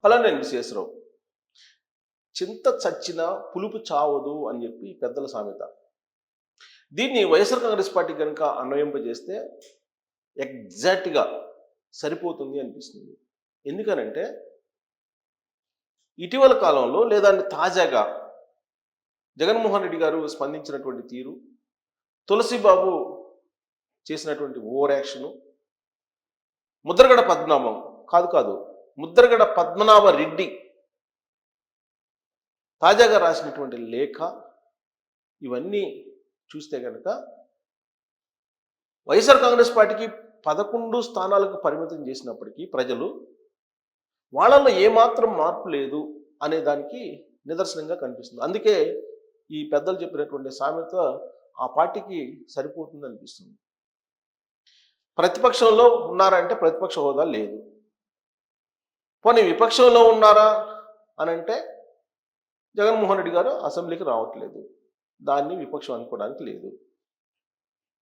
అలానే విశ్వేశ్వరరావు చింత చచ్చిన పులుపు చావదు అని చెప్పి పెద్దల సామెత. దీన్ని వైఎస్ఆర్ కాంగ్రెస్ పార్టీ కనుక అన్వయింపజేస్తే ఎగ్జాక్ట్గా సరిపోతుంది అనిపిస్తుంది. ఎందుకనంటే ఇటీవల కాలంలో లేదా తాజాగా జగన్మోహన్ రెడ్డి గారు స్పందించినటువంటి తీరు, తులసిబాబు చేసినటువంటి ఓవర్ యాక్షను, ముద్రగడ పద్మనాభం కాదు ముద్రగడ పద్మనాభ రెడ్డి తాజాగా రాసినటువంటి లేఖ, ఇవన్నీ చూస్తే కనుక వైఎస్ఆర్ కాంగ్రెస్ పార్టీకి 11 స్థానాలకు పరిమితం చేసినప్పటికీ ప్రజలు వాళ్ళల్లో ఏమాత్రం మార్పు లేదు అనే దానికి నిదర్శనంగా కనిపిస్తుంది. అందుకే ఈ పెద్దలు చెప్పినటువంటి సామెత ఆ పార్టీకి సరిపోతుంది అనిపిస్తుంది. ప్రతిపక్షంలో ఉన్నారా అంటే ప్రతిపక్ష హోదా లేదు. పోనీ విపక్షంలో ఉన్నారా అని అంటే జగన్మోహన్ రెడ్డి గారు అసెంబ్లీకి రావట్లేదు, దాన్ని విపక్షం అనుకోవడానికి లేదు.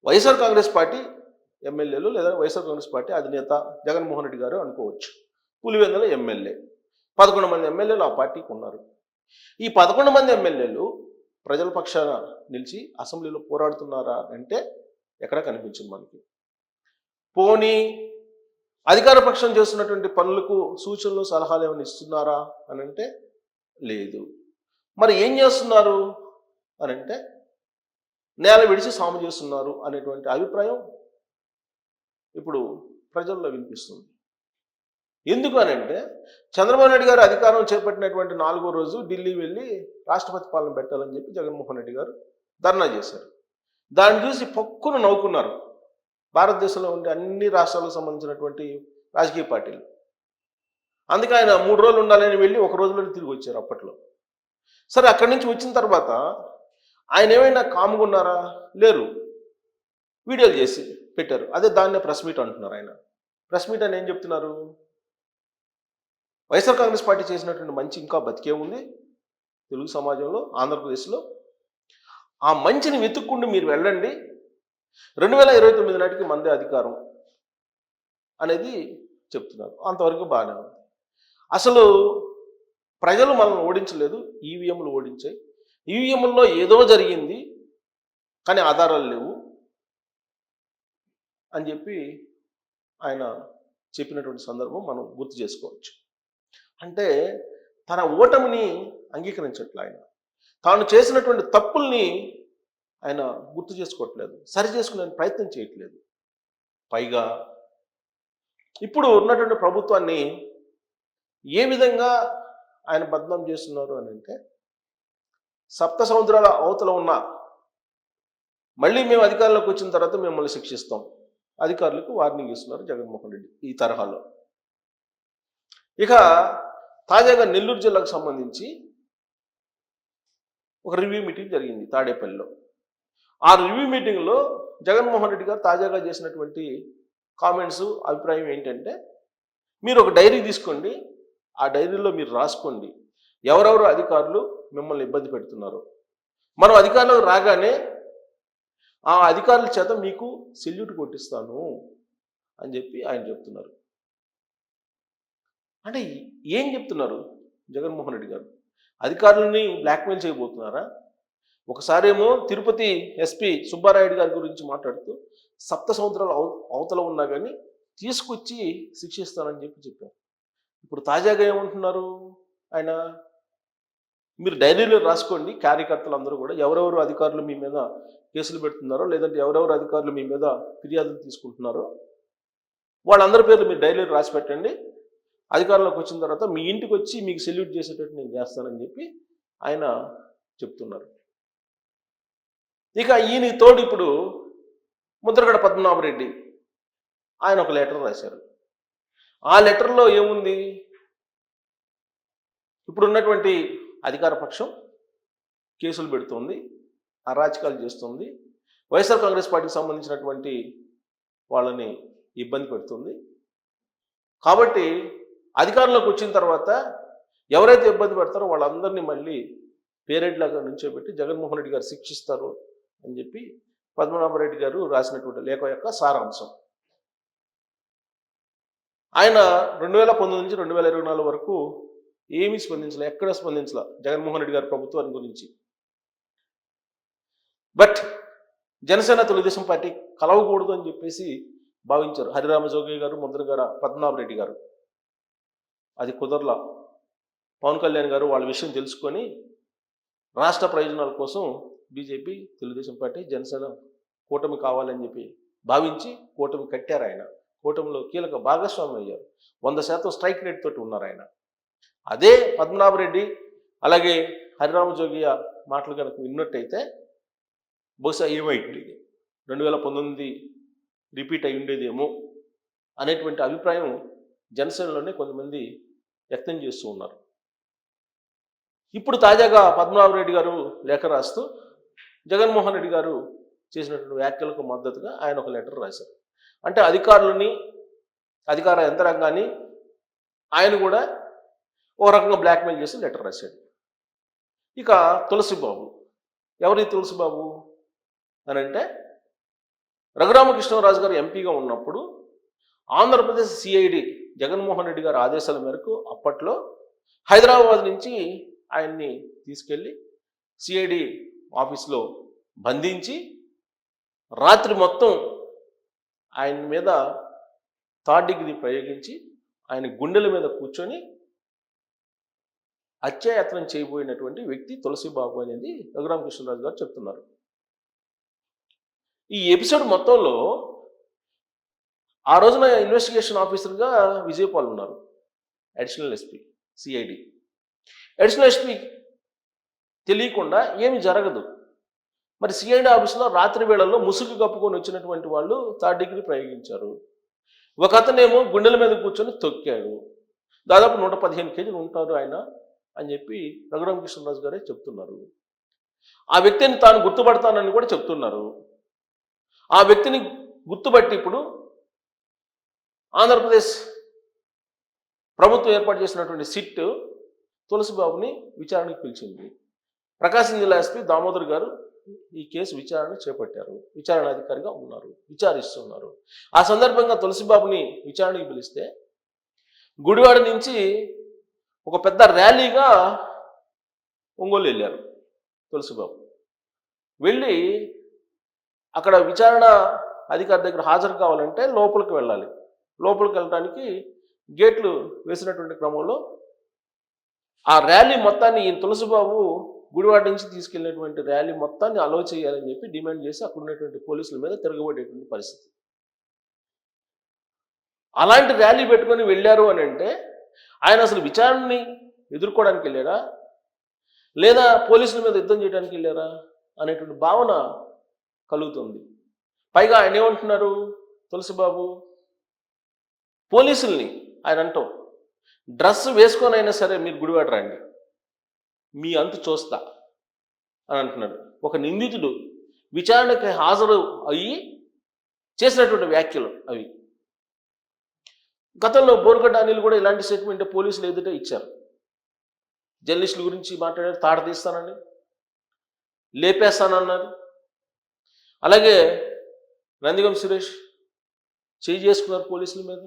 వైఎస్ఆర్ కాంగ్రెస్ పార్టీ ఎమ్మెల్యేలు లేదా వైఎస్ఆర్ కాంగ్రెస్ పార్టీ అధినేత జగన్మోహన్ రెడ్డి గారు అనుకోవచ్చు. పులివెందుల ఎమ్మెల్యే 11 మంది ఎమ్మెల్యేలు ఆ పార్టీకి ఉన్నారు. ఈ 11 మంది ఎమ్మెల్యేలు ప్రజల పక్షాన నిలిచి అసెంబ్లీలో పోరాడుతున్నారా అంటే ఎక్కడా కనిపించింది మనకి. పోనీ అధికార పక్షం చేస్తున్నటువంటి పనులకు సూచనలు సలహాలు ఏమైనా ఇస్తున్నారా అని అంటే లేదు. మరి ఏం చేస్తున్నారు అని అంటే నేల విడిచి సాము చేస్తున్నారు అనేటువంటి అభిప్రాయం ఇప్పుడు ప్రజల్లో వినిపిస్తుంది. ఎందుకు అని అంటే చంద్రబాబు నాయుడు గారు అధికారం చేపట్టినటువంటి 4వ రోజు ఢిల్లీ వెళ్ళి రాష్ట్రపతి పాలన పెట్టాలని చెప్పి జగన్మోహన్ రెడ్డి గారు ధర్నా చేశారు. దాన్ని చూసి పక్కున నవ్వుకున్నారు భారతదేశంలో ఉండే అన్ని రాష్ట్రాలకు సంబంధించినటువంటి రాజకీయ పార్టీలు. అందుకే ఆయన 3 రోజులు ఉండాలని వెళ్ళి 1 రోజులో తిరిగి వచ్చారు అప్పట్లో. సరే, అక్కడి నుంచి వచ్చిన తర్వాత ఆయన ఏమైనా కామ్గా ఉన్నారా? లేరు. వీడియోలు చేసి పెట్టారు. అదే దాన్నే ప్రెస్ మీట్ అంటున్నారు. ఆయన ప్రెస్ మీట్ అని ఏం చెప్తున్నారు? వైఎస్ఆర్ కాంగ్రెస్ పార్టీ చేసినటువంటి మంచి ఇంకా బతికే ఉంది తెలుగు సమాజంలో, ఆంధ్రప్రదేశ్లో. ఆ మంచిని వెతుక్కుంటూ మీరు వెళ్ళండి, 2029 నాటికి మందే అధికారం అనేది చెప్తున్నారు. అంతవరకు బాగానే ఉంది. అసలు ప్రజలు మనల్ని ఓడించలేదు, ఈవీఎంలు ఓడించాయి. ఈవీఎంల్లో ఏదో జరిగింది కానీ ఆధారాలు లేవు అని చెప్పి ఆయన చెప్పినటువంటి సందర్భం మనం గుర్తు చేసుకోవచ్చు. అంటే తన ఓటమిని అంగీకరించట్లే ఆయన, తాను చేసినటువంటి తప్పుల్ని ఆయన గుర్తు చేసుకోవట్లేదు, సరి చేసుకునే ప్రయత్నం చేయట్లేదు. పైగా ఇప్పుడు ఉన్నటువంటి ప్రభుత్వాన్ని ఏ విధంగా ఆయన బద్నాం చేస్తున్నారు అని అంటే, సప్త సముద్రాల అవతల ఉన్న మళ్ళీ మేము అధికారంలోకి వచ్చిన తర్వాత మిమ్మల్ని శిక్షిస్తాం, అధికారులకు వార్నింగ్ ఇస్తున్నారు జగన్మోహన్ రెడ్డి ఈ తరహాలో. ఇక తాజాగా నెల్లూరు జిల్లాకు సంబంధించి ఒక రివ్యూ మీటింగ్ జరిగింది తాడేపల్లిలో. ఆ రివ్యూ మీటింగ్లో జగన్మోహన్ రెడ్డి గారు తాజాగా చేసినటువంటి కామెంట్స్, అభిప్రాయం ఏంటంటే, మీరు ఒక డైరీ తీసుకోండి, ఆ డైరీలో మీరు రాసుకోండి ఎవరెవరు అధికారులు మిమ్మల్ని ఇబ్బంది పెడుతున్నారు, మనం అధికారంలోకి రాగానే ఆ అధికారుల చేత మీకు సెల్యూట్ కొట్టిస్తాను అని చెప్పి ఆయన చెప్తున్నారు. అంటే ఏం చెప్తున్నారు జగన్మోహన్ రెడ్డి గారు? అధికారులని బ్లాక్మెయిల్ చేయబోతున్నారా? ఒకసారేమో తిరుపతి ఎస్పీ సుబ్బారాయుడు గారి గురించి మాట్లాడుతూ సప్త సముద్రాల అవతల ఉన్నా కానీ తీసుకొచ్చి శిక్షిస్తానని చెప్పారు. ఇప్పుడు తాజాగా ఏమంటున్నారు ఆయన? మీరు డైరీలో రాసుకోండి, కార్యకర్తలు అందరూ కూడా ఎవరెవరు అధికారులు మీ మీద కేసులు పెడుతున్నారో, లేదంటే ఎవరెవరు అధికారులు మీ మీద ఫిర్యాదులు తీసుకుంటున్నారో వాళ్ళందరి పేర్లు మీరు డైరీలో రాసి పెట్టండి, అధికారంలోకి వచ్చిన తర్వాత మీ ఇంటికి వచ్చి మీకు సెల్యూట్ చేసేటట్టు నేను చేస్తానని చెప్పి ఆయన చెప్తున్నారు. ఇక ఈయన తోడు ఇప్పుడు ముద్రగడ పద్మనాభరెడ్డి ఆయన ఒక లెటర్ రాశారు. ఆ లెటర్లో ఏముంది? ఇప్పుడు ఉన్నటువంటి అధికార పక్షం కేసులు పెడుతుంది, అరాచకాలు చేస్తుంది, వైఎస్ఆర్ కాంగ్రెస్ పార్టీకి సంబంధించినటువంటి వాళ్ళని ఇబ్బంది పెడుతుంది. కాబట్టి అధికారంలోకి వచ్చిన తర్వాత ఎవరైతే ఇబ్బంది పెడతారో వాళ్ళందరినీ మళ్ళీ పేరెడ్లాగా నుంచోబెట్టి జగన్మోహన్ రెడ్డి గారు శిక్షిస్తారు అని చెప్పి పద్మనాభరెడ్డి గారు రాసినటువంటి లేఖ యొక్క సారాంశం. ఆయన 2019 నుంచి 2024 వరకు ఏమీ స్పందించలే, ఎక్కడ స్పందించలే జగన్మోహన్ రెడ్డి గారి ప్రభుత్వాన్ని గురించి. బట్ జనసేన తెలుగుదేశం పార్టీ కలవకూడదు అని చెప్పేసి భావించారు హరిరామజోగి గారు, ముద్రగడ పద్మనాభరెడ్డి గారు. అది కుదరలా. పవన్ కళ్యాణ్ గారు వాళ్ళ విషయం తెలుసుకొని రాష్ట్ర ప్రయోజనాల కోసం బీజేపీ, తెలుగుదేశం పార్టీ, జనసేన కూటమి కావాలని చెప్పి భావించి కూటమి కట్టారు. ఆయన కూటమిలో కీలక భాగస్వామి అయ్యారు. 100% స్ట్రైక్ రేట్ తోటి ఉన్నారు ఆయన. అదే పద్మనాభరెడ్డి అలాగే హరిరామజోగియ మాటలు కనుక విన్నట్టయితే బహుశా ఏమైంది 2019 రిపీట్ అయి ఉండేదేమో అనేటువంటి అభిప్రాయం జనసేనలోనే కొంతమంది వ్యక్తం చేస్తూ ఉన్నారు. ఇప్పుడు తాజాగా పద్మనాభరెడ్డి గారు లేఖ రాస్తూ జగన్మోహన్ రెడ్డి గారు చేసినటువంటి వ్యాఖ్యలకు మద్దతుగా ఆయన ఒక లెటర్ రాశారు. అంటే అధికారులని, అధికార యంత్రాంగాన్ని ఆయన కూడా ఓ రకంగా బ్లాక్మెయిల్ చేసి లెటర్ రాశాడు. ఇక తులసిబాబు, ఎవరి తులసిబాబు అని అంటే రఘురామకృష్ణరాజు గారు ఎంపీగా ఉన్నప్పుడు ఆంధ్రప్రదేశ్ సిఐడి జగన్మోహన్ రెడ్డి గారి ఆదేశాల మేరకు అప్పట్లో హైదరాబాద్ నుంచి ఆయన్ని తీసుకెళ్ళి సిఐడి ఆఫీస్లో బంధించి రాత్రి మొత్తం ఆయన మీద థర్డ్ డిగ్రీ ప్రయోగించి ఆయన గుండెల మీద కూర్చొని హత్యాయత్నం చేయబోయినటువంటి వ్యక్తి తులసిబాబు అనేది రఘురామకృష్ణరాజు గారు చెప్తున్నారు. ఈ ఎపిసోడ్ మొత్తంలో ఆ రోజున ఇన్వెస్టిగేషన్ ఆఫీసర్గా విజయపాల్ ఉన్నారు, additional SP CID. Additional SP తెలియకుండా ఏమి జరగదు. మరి సిఐడి ఆఫీసులో రాత్రి వేళల్లో ముసుగు కప్పుకొని వచ్చినటువంటి వాళ్ళు థర్డ్ డిగ్రీ ప్రయోగించారు. ఒక అతనేమో గుండెల మీద కూర్చొని తొక్కాడు. దాదాపు 115 కేజీలు ఉంటారు ఆయన అని చెప్పి రఘురామకృష్ణరాజు గారే చెప్తున్నారు. ఆ వ్యక్తిని తాను గుర్తుపడతానని కూడా చెప్తున్నారు. ఆ వ్యక్తిని గుర్తుపట్టి ఇప్పుడు ఆంధ్రప్రదేశ్ ప్రభుత్వం ఏర్పాటు చేసినటువంటి సిట్ తులసిబాబుని విచారణకు పిలిచింది. ప్రకాశం జిల్లా ఎస్పీ దామోదర్ గారు ఈ కేసు విచారణ చేపట్టారు. విచారణాధికారిగా ఉన్నారు, విచారిస్తున్నారు. ఆ సందర్భంగా తులసిబాబుని విచారణకు పిలిస్తే గుడివాడ నుంచి ఒక పెద్ద ర్యాలీగా ఒంగోలు వెళ్ళారు తులసిబాబు. వెళ్ళి అక్కడ విచారణ అధికారి దగ్గర హాజరు కావాలంటే లోపలికి వెళ్ళాలి. లోపలికి వెళ్ళడానికి గేట్లు వేసినటువంటి క్రమంలో ఆ ర్యాలీ మొత్తాన్ని ఈ తులసిబాబు గుడివాడ నుంచి తీసుకెళ్ళినటువంటి ర్యాలీ మొత్తాన్ని అలౌ చేయాలని చెప్పి డిమాండ్ చేసి అక్కడ ఉన్నటువంటి పోలీసుల మీద తిరగబడేటువంటి పరిస్థితి. అలాంటి ర్యాలీ పెట్టుకొని వెళ్ళారు అని అంటే ఆయన అసలు విచారణని ఎదుర్కోవడానికి వెళ్ళారా లేదా పోలీసుల మీద యుద్ధం చేయడానికి వెళ్ళారా అనేటువంటి భావన కలుగుతుంది. పైగా ఆయన ఏమంటున్నారు తులసిబాబు, పోలీసుల్ని ఆయన అంటాం డ్రెస్ వేసుకొని అయినా సరే మీరు గుడివాడ రండి, మీ అంతు చూస్తా అని అంటున్నాడు. ఒక నిందితుడు విచారణకి హాజరు అయ్యి చేసినటువంటి వ్యాఖ్యలు అవి. గతంలో బోరుగడ్డ అనిల్ కూడా ఇలాంటి స్టేట్మెంట్ పోలీసులు ఎదుట ఇచ్చారు. జర్నలిస్టుల గురించి మాట్లాడారు, తాట తీస్తానని, లేపేస్తానన్నారు. అలాగే నందిగం సురేష్ చేయి చేసుకున్నారు పోలీసుల మీద.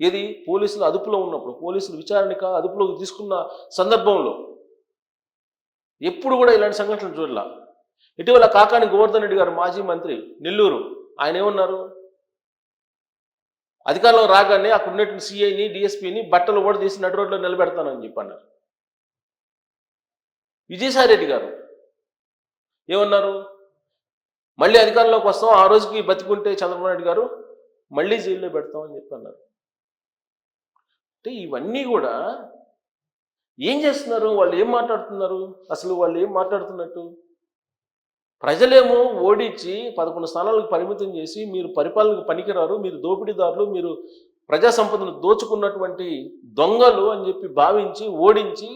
ఏది పోలీసులు అదుపులో ఉన్నప్పుడు, పోలీసులు విచారణక అదుపులోకి తీసుకున్న సందర్భంలో ఎప్పుడు కూడా ఇలాంటి సంఘటనలు చూడాల. ఇటీవల కాకాని గోవర్ధన్ రెడ్డి గారు మాజీ మంత్రి నెల్లూరు, ఆయన ఏమన్నారు, అధికారంలో రాగానే అక్కడ ఉన్నటువంటి సిఐని డిఎస్పీని బట్టలు కూడా తీసి నడు రోడ్లో నిలబెడతానని చెప్పి అన్నారు. విజయసాయిరెడ్డి గారు ఏమన్నారు, మళ్ళీ అధికారంలోకి వస్తాం, ఆ రోజుకి బతికుంటే చంద్రబాబు నాయుడు గారు మళ్ళీ జైల్లో పెడతామని చెప్పి అన్నారు. అంటే ఇవన్నీ కూడా ఏం చేస్తున్నారు, వాళ్ళు ఏం మాట్లాడుతున్నారు, అసలు వాళ్ళు ఏం మాట్లాడుతున్నట్టు? ప్రజలేమో ఓడించి 11 స్థానాలకు పరిమితం చేసి మీరు పరిపాలనకు పనికిరారు, మీరు దోపిడీదారులు, మీరు ప్రజా సంపదను దోచుకున్నటువంటి దొంగలు అని చెప్పి భావించి ఓడించి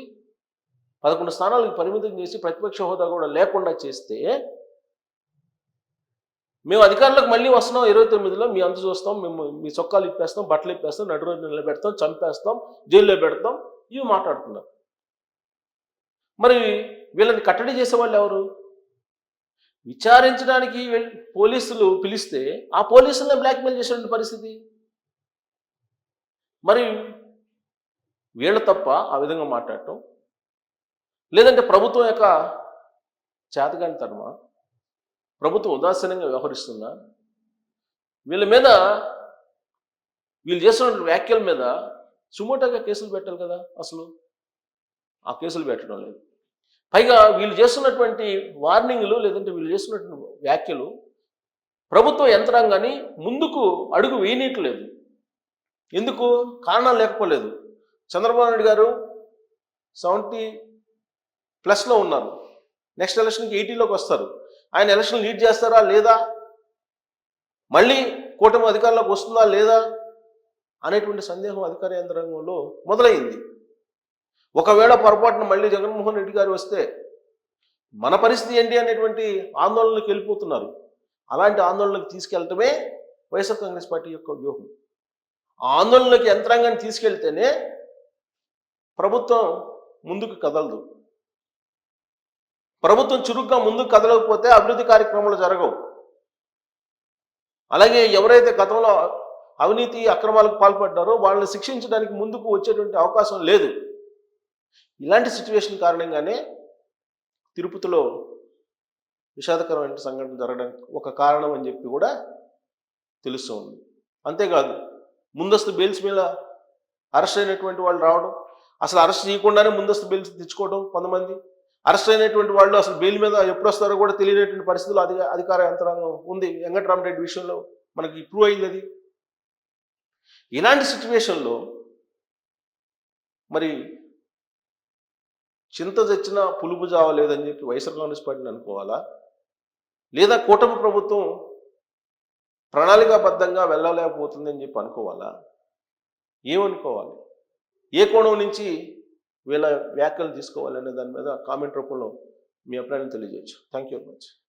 11 స్థానాలకు పరిమితం చేసి ప్రతిపక్ష హోదా కూడా లేకుండా చేస్తే మేము అధికారంలోకి మళ్ళీ వస్తున్నాం 29లో, మీ అంత చూస్తాం, మేము మీ చొక్కాలు ఇప్పేస్తాం, బట్టలు ఇప్పేస్తాం, నడు రోజు నిలబెడతాం, చంపేస్తాం, జైల్లో పెడతాం, ఇవి మాట్లాడుతున్నారు. మరి వీళ్ళని కట్టడి చేసేవాళ్ళు ఎవరు? విచారించడానికి పోలీసులు పిలిస్తే ఆ పోలీసులను బ్లాక్మెయిల్ చేసేటువంటి పరిస్థితి. మరి వీళ్ళ తప్ప ఆ విధంగా మాట్లాడటం, లేదంటే ప్రభుత్వం యొక్క చేతగానితనమా, ప్రభుత్వం ఉదాసీనంగా వ్యవహరిస్తుందా? వీళ్ళ మీద, వీళ్ళు చేస్తున్న వ్యాఖ్యల మీద సుమోటోగా కేసులు పెట్టాలి కదా. అసలు ఆ కేసులు పెట్టడం లేదు. పైగా వీళ్ళు చేస్తున్నటువంటి వార్నింగ్లు, లేదంటే వీళ్ళు చేస్తున్నటువంటి వ్యాఖ్యలు ప్రభుత్వ యంత్రాంగాన్ని ముందుకు అడుగు వేయనీయట్లేదు. ఎందుకు? కారణాలు లేకపోలేదు. చంద్రబాబు నాయుడు గారు 70+ ఉన్నారు. నెక్స్ట్ ఎలక్షన్కి 80లోకి వస్తారు. ఆయన ఎలక్షన్ లీడ్ చేస్తారా లేదా, మళ్ళీ కూటమి అధికారంలోకి వస్తుందా లేదా అనేటువంటి సందేహం అధికార యంత్రాంగంలో మొదలైంది. ఒకవేళ పొరపాటున మళ్ళీ జగన్మోహన్ రెడ్డి గారు వస్తే మన పరిస్థితి ఏంటి అనేటువంటి ఆందోళనలకు వెళ్ళిపోతున్నారు. అలాంటి ఆందోళనకు తీసుకెళ్లటమే వైఎస్ఆర్ కాంగ్రెస్ పార్టీ యొక్క వ్యూహం. ఆ ఆందోళనకి యంత్రాంగాన్ని తీసుకెళ్తేనే ప్రభుత్వం ముందుకు కదలదు. ప్రభుత్వం చురుగ్గా ముందుకు కదలకపోతే అభివృద్ధి కార్యక్రమాలు జరగవు. అలాగే ఎవరైతే గతంలో అవినీతి అక్రమాలకు పాల్పడ్డారో వాళ్ళని శిక్షించడానికి ముందుకు వచ్చేటువంటి అవకాశం లేదు. ఇలాంటి సిచ్యువేషన్ కారణంగానే తిరుపతిలో విషాదకరమైన సంఘటన జరగడానికి ఒక కారణం అని చెప్పి కూడా తెలుస్తూ ఉంది. అంతేకాదు, ముందస్తు బెయిల్స్ మీద అరెస్ట్ అయినటువంటి వాళ్ళు రావడం, అసలు అరెస్ట్ చేయకుండానే ముందస్తు బెయిల్స్ తెచ్చుకోవడం, కొంతమంది అరెస్ట్ అయినటువంటి వాళ్ళు అసలు బెయిల్ మీద ఎప్పుడు వస్తారో కూడా తెలియనటువంటి పరిస్థితులు అధికార యంత్రాంగం ఉంది. వెంకటరామరెడ్డి విషయంలో మనకి ప్రూవ్ అయింది అది. ఇలాంటి సిచ్యువేషన్లో మరి చింత తెచ్చినా పులుపు జావలేదని చెప్పి వైఎస్ఆర్ కాంగ్రెస్ పార్టీని అనుకోవాలా, లేదా కూటమి ప్రభుత్వం ప్రణాళికాబద్ధంగా వెళ్ళలేకపోతుందని చెప్పి అనుకోవాలా? ఏమనుకోవాలి? ఏ కోణం నుంచి వీళ్ళ వ్యాఖ్యలు తీసుకోవాలనే దాని మీద కామెంట్ రూపంలో మీ అభిప్రాయాన్ని తెలియజేయచ్చు. Thank you very much.